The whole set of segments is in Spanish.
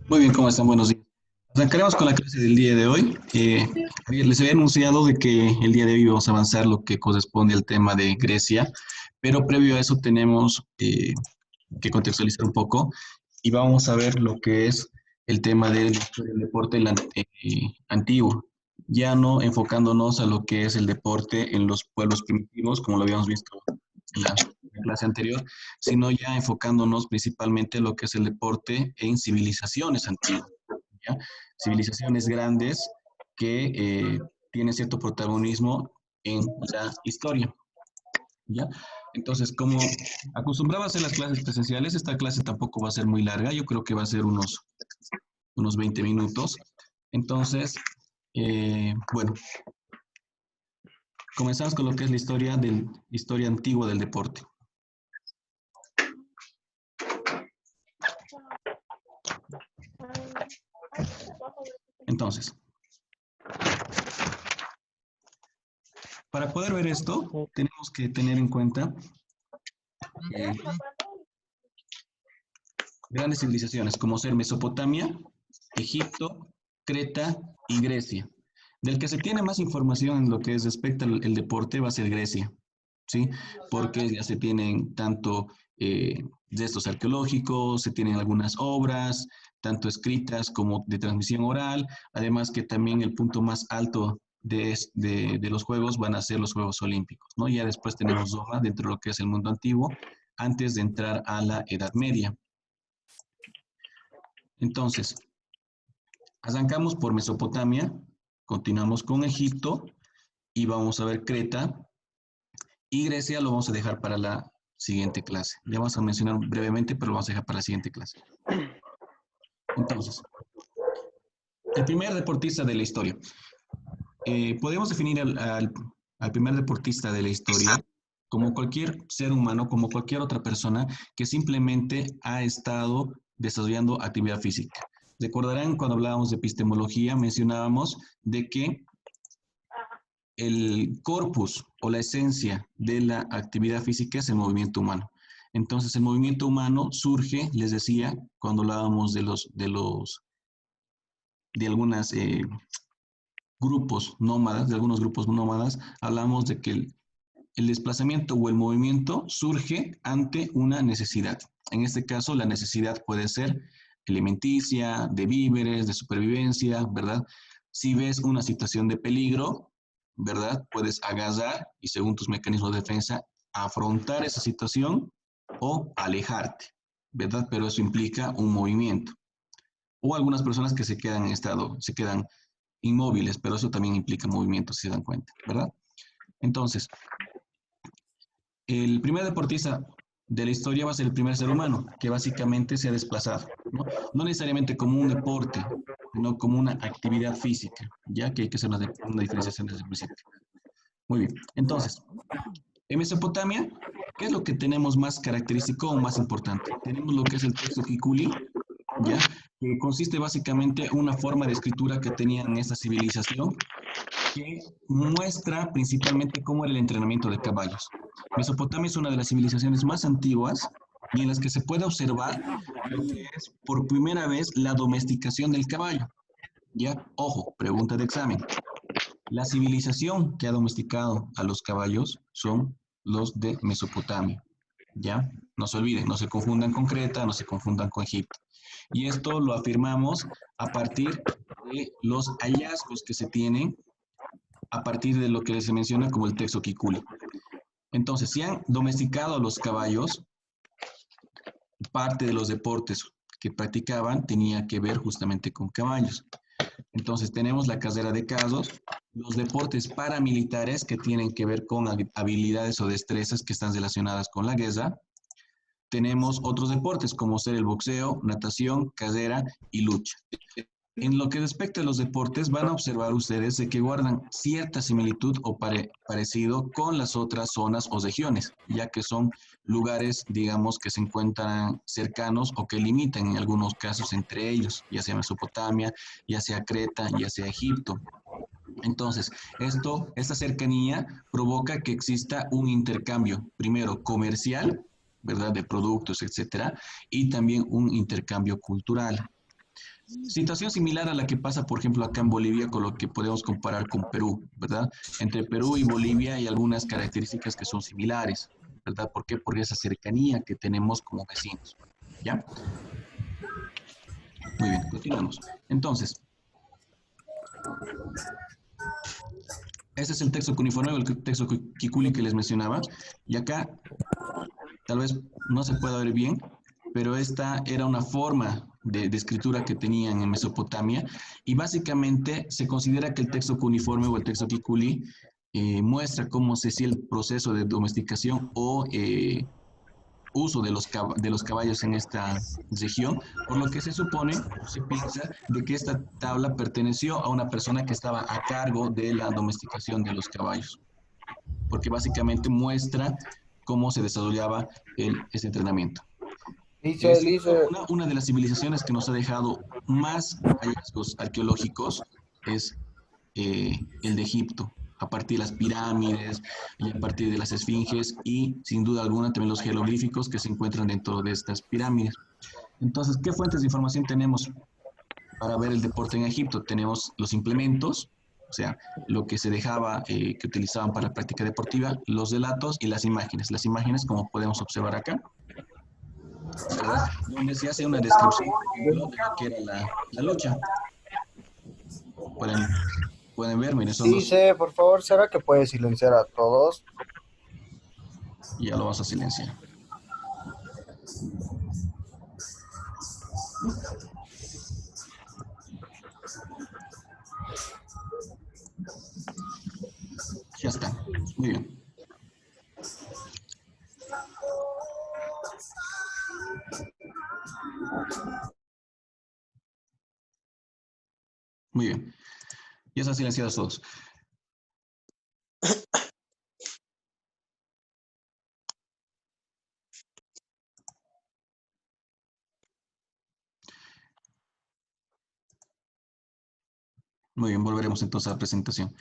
Muy bien, ¿cómo están? Buenos días. Arrancaremos con la clase del día de hoy. Les había anunciado de que el día de hoy vamos a avanzar lo que corresponde al tema de Grecia, pero previo a eso tenemos que contextualizar un poco y vamos a ver lo que es el tema del deporte antiguo, ya no enfocándonos a lo que es el deporte en los pueblos primitivos, como lo habíamos visto en la clase anterior, sino ya enfocándonos principalmente en lo que es el deporte en civilizaciones antiguas, ¿ya? Civilizaciones grandes que tienen cierto protagonismo en la historia, ¿ya? Entonces, como acostumbraba a hacer las clases presenciales, esta clase tampoco va a ser muy larga, yo creo que va a ser unos 20 minutos. Entonces, bueno, comenzamos con lo que es historia antigua del deporte. Entonces, para poder ver esto, tenemos que tener en cuenta que grandes civilizaciones como ser Mesopotamia, Egipto, Creta y Grecia. Del que se tiene más información en lo que es respecto al deporte va a ser Grecia, ¿sí? Porque ya se tienen tanto restos arqueológicos, se tienen algunas obras, tanto escritas como de transmisión oral, además que también el punto más alto de los Juegos van a ser los Juegos Olímpicos, ¿no? Ya después tenemos Roma dentro de lo que es el mundo antiguo, antes de entrar a la Edad Media. Entonces, arrancamos por Mesopotamia, continuamos con Egipto y vamos a ver Creta y Grecia lo vamos a dejar para la siguiente clase. Ya vamos a mencionar brevemente, pero lo vamos a dejar para la siguiente clase. Entonces, el primer deportista de la historia. Podemos definir al primer deportista de la historia como cualquier ser humano, como cualquier otra persona que simplemente ha estado desarrollando actividad física. Recordarán cuando hablábamos de epistemología, mencionábamos de que el corpus o la esencia de la actividad física es el movimiento humano. Entonces, el movimiento humano surge, les decía, cuando hablábamos de algunas grupos nómadas, de algunos grupos nómadas, hablamos de que el desplazamiento o el movimiento surge ante una necesidad. En este caso, la necesidad puede ser alimenticia, de víveres, de supervivencia, ¿verdad? Si ves una situación de peligro, ¿verdad? Puedes agarrar y según tus mecanismos de defensa, afrontar esa situación o alejarte, ¿verdad? Pero eso implica un movimiento. O algunas personas que se quedan en estado, se quedan inmóviles, pero eso también implica movimiento, si se dan cuenta, ¿verdad? Entonces, el primer deportista de la historia va a ser el primer ser humano que básicamente se ha desplazado, ¿no? No necesariamente como un deporte, sino como una actividad física, ya que hay que hacer una diferenciación desde el principio. Muy bien, entonces, en Mesopotamia, ¿qué es lo que tenemos más característico o más importante? Tenemos lo que es el texto Kikuli, ¿ya? Que consiste básicamente en una forma de escritura que tenían esta civilización que muestra principalmente cómo era el entrenamiento de caballos. Mesopotamia es una de las civilizaciones más antiguas y en las que se puede observar lo que es por primera vez la domesticación del caballo. Ya, ojo, pregunta de examen. La civilización que ha domesticado a los caballos son los de Mesopotamia. ¿Ya? No se olviden, no se confundan con Creta, no se confundan con Egipto. Y esto lo afirmamos a partir de los hallazgos que se tienen a partir de lo que se menciona como el texto Kikuli. Entonces, si han domesticado a los caballos, parte de los deportes que practicaban tenía que ver justamente con caballos. Entonces, tenemos la carrera de casos, los deportes paramilitares que tienen que ver con habilidades o destrezas que están relacionadas con la guerra. Tenemos otros deportes como ser el boxeo, natación, carrera y lucha. En lo que respecta a los deportes, van a observar ustedes de que guardan cierta similitud o parecido con las otras zonas o regiones, ya que son lugares, digamos, que se encuentran cercanos o que limitan en algunos casos entre ellos, ya sea Mesopotamia, ya sea Creta, ya sea Egipto. Entonces, esta cercanía provoca que exista un intercambio, primero comercial, ¿verdad? De productos, etcétera, y también un intercambio cultural. Situación similar a la que pasa, por ejemplo, acá en Bolivia, con lo que podemos comparar con Perú, ¿verdad? Entre Perú y Bolivia hay algunas características que son similares, ¿verdad? ¿Por qué? Por esa cercanía que tenemos como vecinos, ¿ya? Muy bien, continuamos. Entonces, ese es el texto cuneiforme o el texto Kikuli que les mencionaba. Y acá, tal vez no se pueda ver bien, pero esta era una forma de escritura que tenían en Mesopotamia. Y básicamente se considera que el texto cuneiforme o el texto Kikuli muestra cómo se hacía el proceso de domesticación o uso de los caballos en esta región, por lo que se supone, se piensa, de que esta tabla perteneció a una persona que estaba a cargo de la domesticación de los caballos, porque básicamente muestra cómo se desarrollaba ese entrenamiento. Dice, Sin duda dice, alguna, una de las civilizaciones que nos ha dejado más hallazgos arqueológicos es el de Egipto, a partir de las pirámides y a partir de las esfinges y sin duda alguna también los jeroglíficos que se encuentran dentro de estas pirámides. Entonces, ¿qué fuentes de información tenemos para ver el deporte en Egipto? Tenemos los implementos, o sea, lo que se dejaba, que utilizaban para la práctica deportiva, los relatos y las imágenes. Las imágenes, como podemos observar acá, ¿verdad? Donde se hace una descripción, por ejemplo, de lo que era la lucha. Pueden, pueden ver, miren, son dos, dice, por favor, ¿será que puede silenciar a todos? y ya lo vamos a silenciar. Ya está, muy bien. Muy bien. Ya están silenciados todos. Muy bien, volveremos entonces a la presentación.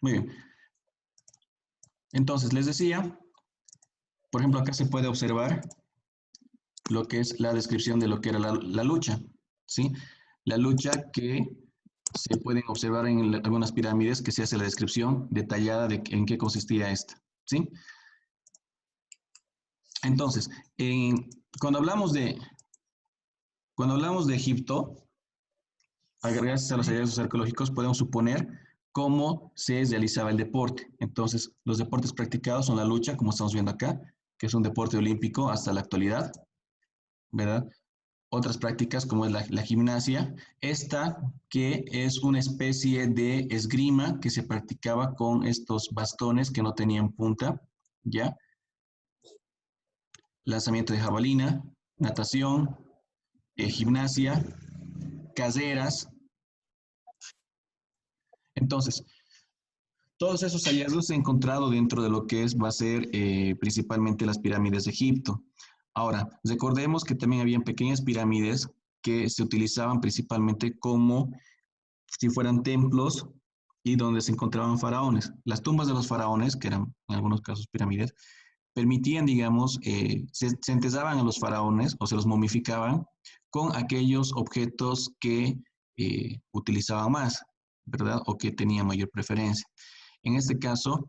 Muy bien. Entonces, les decía, por ejemplo, acá se puede observar lo que es la descripción de lo que era la lucha, ¿sí? La lucha que se pueden observar en algunas pirámides que se hace la descripción detallada de en qué consistía esta, ¿sí? Entonces, cuando hablamos de, cuando hablamos de Egipto, gracias a los hallazgos arqueológicos, podemos suponer cómo se realizaba el deporte. Entonces, los deportes practicados son la lucha, como estamos viendo acá, que es un deporte olímpico hasta la actualidad, ¿verdad? Otras prácticas como es la gimnasia, esta que es una especie de esgrima que se practicaba con estos bastones que no tenían punta, ¿ya? Lanzamiento de jabalina, natación, gimnasia, caseras. Entonces, todos esos hallazgos se han encontrado dentro de lo que va a ser principalmente las pirámides de Egipto. Ahora, recordemos que también habían pequeñas pirámides que se utilizaban principalmente como si fueran templos y donde se encontraban faraones. Las tumbas de los faraones, que eran en algunos casos pirámides, permitían, digamos, se enterraban a los faraones o se los momificaban con aquellos objetos que utilizaban más, ¿verdad? O que tenían mayor preferencia. En este caso,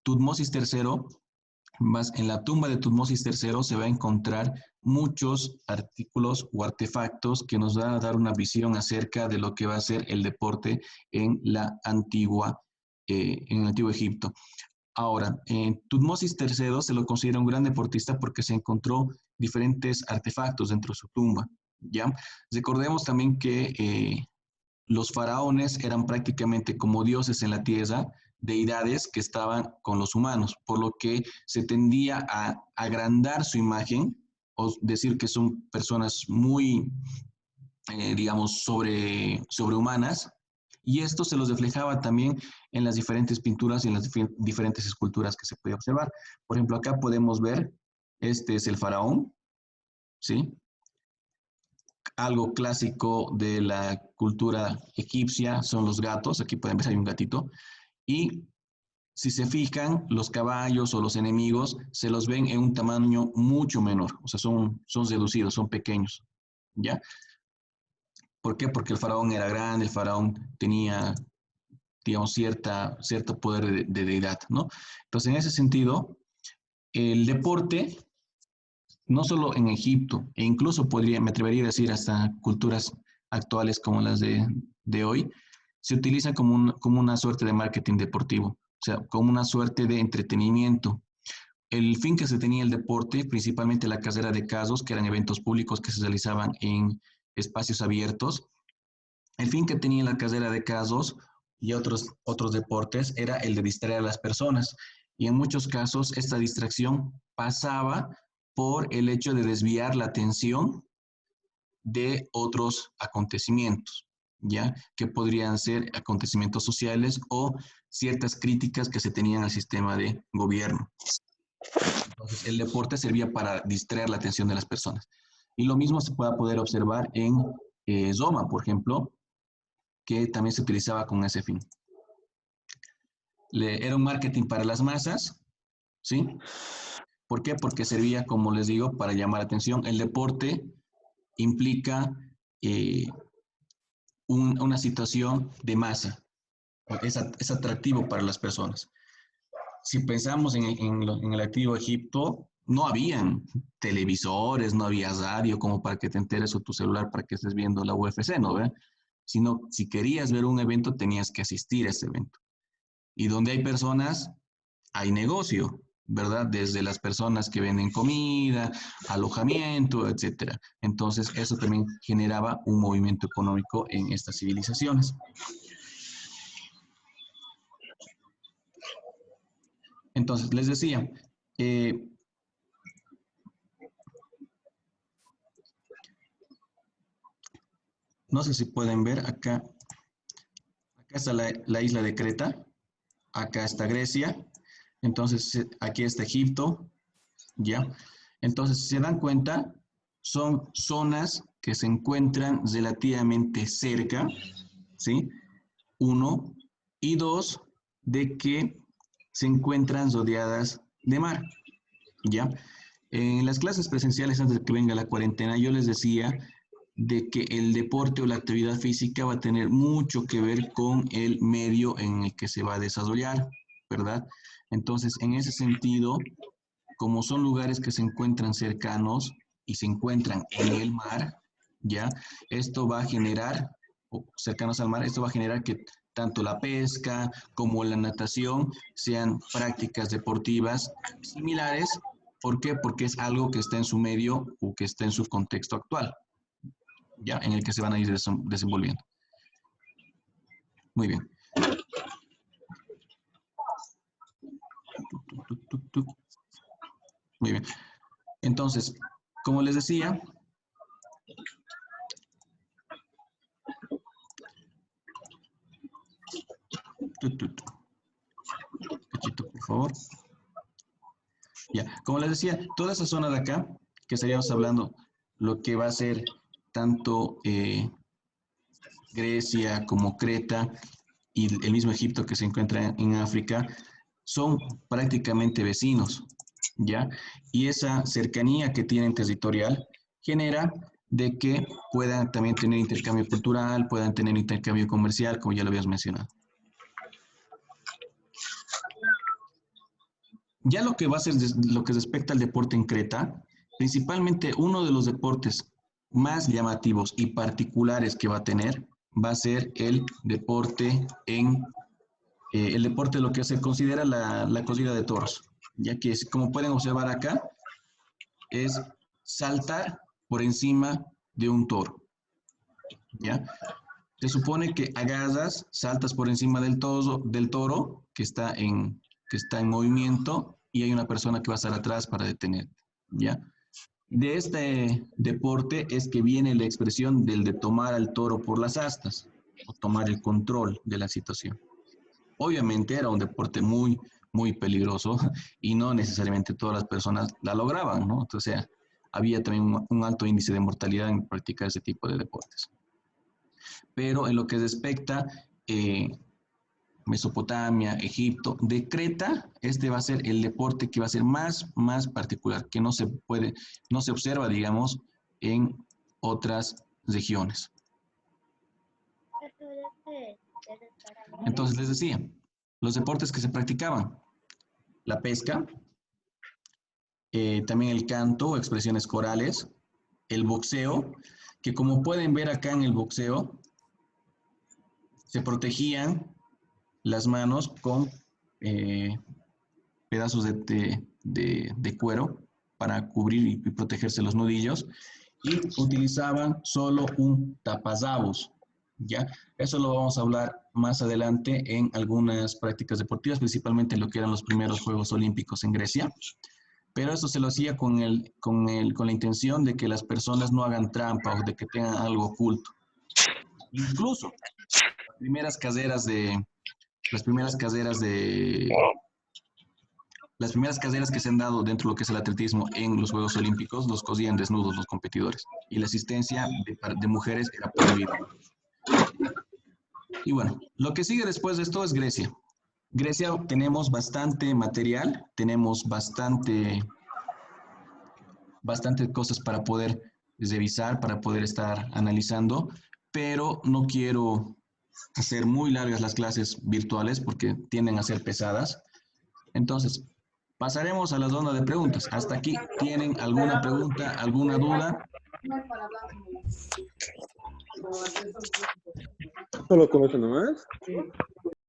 Tutmosis III, más en la tumba de Tutmosis III se va a encontrar muchos artículos o artefactos que nos van a dar una visión acerca de lo que va a ser el deporte en el antiguo Egipto. Ahora, Tutmosis III se lo considera un gran deportista porque se encontró diferentes artefactos dentro de su tumba, ¿ya? Recordemos también que los faraones eran prácticamente como dioses en la tierra, deidades que estaban con los humanos, por lo que se tendía a agrandar su imagen o decir que son personas muy, digamos, sobrehumanas, y esto se los reflejaba también en las diferentes pinturas y en las diferentes esculturas que se puede observar. Por ejemplo, acá podemos ver, este es el faraón, ¿sí? Algo clásico de la cultura egipcia son los gatos, aquí pueden ver, hay un gatito, y si se fijan, los caballos o los enemigos se los ven en un tamaño mucho menor, o sea, son reducidos, son pequeños, ¿ya? ¿Por qué? Porque el faraón era grande, el faraón tenía, digamos, cierto poder de deidad, ¿no? Entonces, en ese sentido, el deporte, no solo en Egipto, e incluso me atrevería a decir hasta culturas actuales como las de hoy, se utiliza como una suerte de marketing deportivo, o sea, como una suerte de entretenimiento. El fin que se tenía el deporte, principalmente la carrera de casos, que eran eventos públicos que se realizaban en espacios abiertos, el fin que tenía la carrera de casos y otros deportes era el de distraer a las personas. Y en muchos casos esta distracción pasaba por el hecho de desviar la atención de otros acontecimientos, ¿ya? Que podrían ser acontecimientos sociales o ciertas críticas que se tenían al sistema de gobierno. Entonces, el deporte servía para distraer la atención de las personas. Y lo mismo se puede poder observar en Roma, por ejemplo, que también se utilizaba con ese fin. Era un marketing para las masas, ¿sí? ¿Por qué? Porque servía, como les digo, para llamar la atención. El deporte implica una situación de masa. Es atractivo para las personas. Si pensamos en el antiguo Egipto, no habían televisores, no había radio como para que te enteres o tu celular para que estés viendo la UFC, ¿no ve? Sino, si querías ver un evento, tenías que asistir a ese evento. Y donde hay personas, hay negocio, ¿verdad? Desde las personas que venden comida, alojamiento, etcétera. Entonces, eso también generaba un movimiento económico en estas civilizaciones. Entonces, les decía, no sé si pueden ver acá está la isla de Creta, acá está Grecia, entonces aquí está Egipto, ¿ya? Entonces, si se dan cuenta, son zonas que se encuentran relativamente cerca, ¿sí? Uno, y dos, de que se encuentran rodeadas de mar, ¿ya? En las clases presenciales, antes de que venga la cuarentena, yo les decía de que el deporte o la actividad física va a tener mucho que ver con el medio en el que se va a desarrollar, ¿verdad? Entonces, en ese sentido, como son lugares que se encuentran cercanos y se encuentran en el mar, ¿ya? Esto va a generar, o cercanos al mar, esto va a generar que tanto la pesca como la natación sean prácticas deportivas similares. ¿Por qué? Porque es algo que está en su medio o que está en su contexto actual, ¿ya? En el que se van a ir desenvolviendo. Muy bien. Muy bien. Entonces, como les decía, cachito, por favor. Ya, como les decía, toda esa zona de acá, que estaríamos hablando, lo que va a ser tanto Grecia como Creta y el mismo Egipto que se encuentra en África, son prácticamente vecinos, ¿ya? Y esa cercanía que tienen territorial genera de que puedan también tener intercambio cultural, puedan tener intercambio comercial, como ya lo habías mencionado. Ya lo que va a ser lo que respecta al deporte en Creta, principalmente uno de los deportes más llamativos y particulares que va a tener va a ser el deporte el deporte lo que se considera la corrida de toros, ya que como pueden observar acá, es saltar por encima de un toro, ¿ya? Se supone que agarras, saltas por encima del toro que está en movimiento y hay una persona que va a estar atrás para detenerte, ¿ya? De este deporte es que viene la expresión del de tomar al toro por las astas o tomar el control de la situación. Obviamente era un deporte muy, muy peligroso y no necesariamente todas las personas la lograban, ¿no? Entonces, había también un alto índice de mortalidad en practicar ese tipo de deportes. Pero en lo que respecta Mesopotamia, Egipto. De Creta, este va a ser el deporte que va a ser más particular, que no se observa, digamos, en otras regiones. Entonces les decía, los deportes que se practicaban, la pesca, también el canto o expresiones corales, el boxeo, que como pueden ver acá en el boxeo, se protegían las manos con pedazos de cuero para cubrir y protegerse los nudillos, y utilizaban solo un tapazabos, ¿ya? Eso lo vamos a hablar más adelante en algunas prácticas deportivas, principalmente en lo que eran los primeros Juegos Olímpicos en Grecia, pero eso se lo hacía con la intención de que las personas no hagan trampa o de que tengan algo oculto. Incluso las primeras caderas que se han dado dentro de lo que es el atletismo en los Juegos Olímpicos, los cosían desnudos los competidores, y la asistencia de mujeres era prohibida. Y bueno, lo que sigue después de esto es Grecia. Grecia tenemos bastante material, tenemos bastante cosas para poder revisar, para poder estar analizando, pero no quiero hacer muy largas las clases virtuales porque tienden a ser pesadas. Entonces, pasaremos a la zona de preguntas. Hasta aquí, ¿tienen alguna pregunta, alguna duda? ¿Solo con eso nomás?